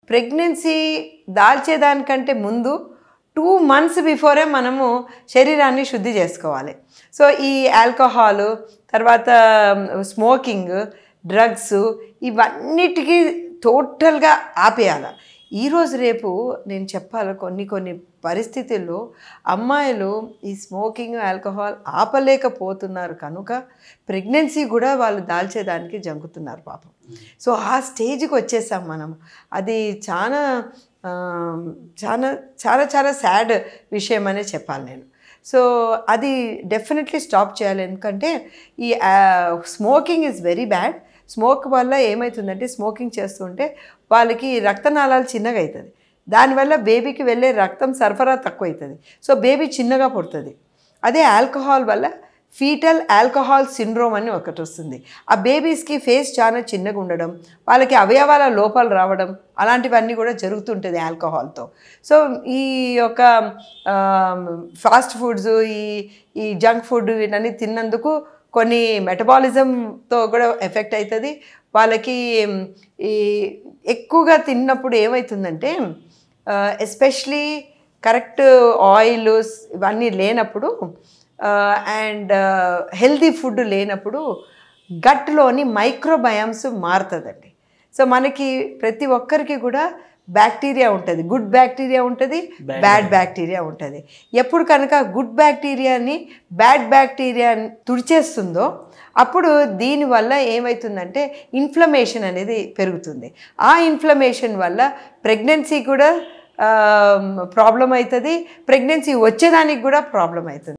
Pregnancy దాల్చేదానికంటే ముందు 2 months before మనము శరీరాన్ని శుద్ధి చేసుకోవాలి. సో ఈ ఆల్కహాల్, తర్వాత స్మోకింగ్, డ్రగ్స్ ఇవన్నిటికీ టోటల్గా ఆపేయాలి. ఈరోజు రేపు నేను చెప్పాలి, కొన్ని పరిస్థితుల్లో అమ్మాయిలు ఈ స్మోకింగ్, ఆల్కహాల్ ఆపలేకపోతున్నారు కనుక ప్రెగ్నెన్సీ కూడా వాళ్ళు దాల్చేదానికి జంకుతున్నారు పాపం. సో ఆ స్టేజ్కి వచ్చేసాం మనం. అది చాలా చాలా చాలా చాలా సాడ్ విషయం అనే చెప్పాలి నేను. సో అది డెఫినెట్లీ స్టాప్ చేయాలి. ఎందుకంటే ఈ smoking is very bad. Smoke వల్ల ఏమవుతుందంటే, స్మోకింగ్ చేస్తుంటే వాళ్ళకి రక్తనాళాలు చిన్నగా అవుతుంది. దానివల్ల బేబీకి వెళ్ళే రక్తం సరఫరా తక్కువ అవుతుంది. సో బేబీ చిన్నగా పుడుతుంది. అదే ఆల్కహాల్ వల్ల ఫీటల్ ఆల్కహాల్ సిండ్రోమ్ అని ఒకటి వస్తుంది. ఆ బేబీస్కి ఫేస్ చాలా చిన్నగా ఉండడం, వాళ్ళకి అవయవాల లోపాలు రావడం, అలాంటివన్నీ కూడా జరుగుతుంటుంది ఆల్కహాల్తో. సో ఈ యొక్క ఫాస్ట్ ఫుడ్స్, ఈ జంక్ ఫుడ్ ఇవన్నీ తిన్నందుకు కొన్ని మెటబాలిజంతో కూడా ఎఫెక్ట్ అవుతుంది. వాళ్ళకి ఈ ఎక్కువగా తిన్నప్పుడు ఏమవుతుందంటే, ఎస్పెషలీ కరెక్ట్ ఆయిల్ ఇవన్నీ లేనప్పుడు అండ్ హెల్తీ ఫుడ్ లేనప్పుడు గట్లోని మైక్రోబయామ్స్ మారుతుందండి. సో మనకి ప్రతి ఒక్కరికి కూడా బ్యాక్టీరియా ఉంటుంది. గుడ్ బ్యాక్టీరియా ఉంటుంది, బ్యాడ్ బ్యాక్టీరియా ఉంటుంది. ఎప్పుడు కనుక గుడ్ బ్యాక్టీరియాని బ్యాడ్ బ్యాక్టీరియాని తుడిచేస్తుందో అప్పుడు దీనివల్ల ఏమవుతుందంటే ఇన్ఫ్లమేషన్ అనేది పెరుగుతుంది. ఆ ఇన్ఫ్లమేషన్ వల్ల ప్రెగ్నెన్సీ కూడా ప్రాబ్లం అవుతుంది, ప్రెగ్నెన్సీ వచ్చేదానికి కూడా ప్రాబ్లం అవుతుంది.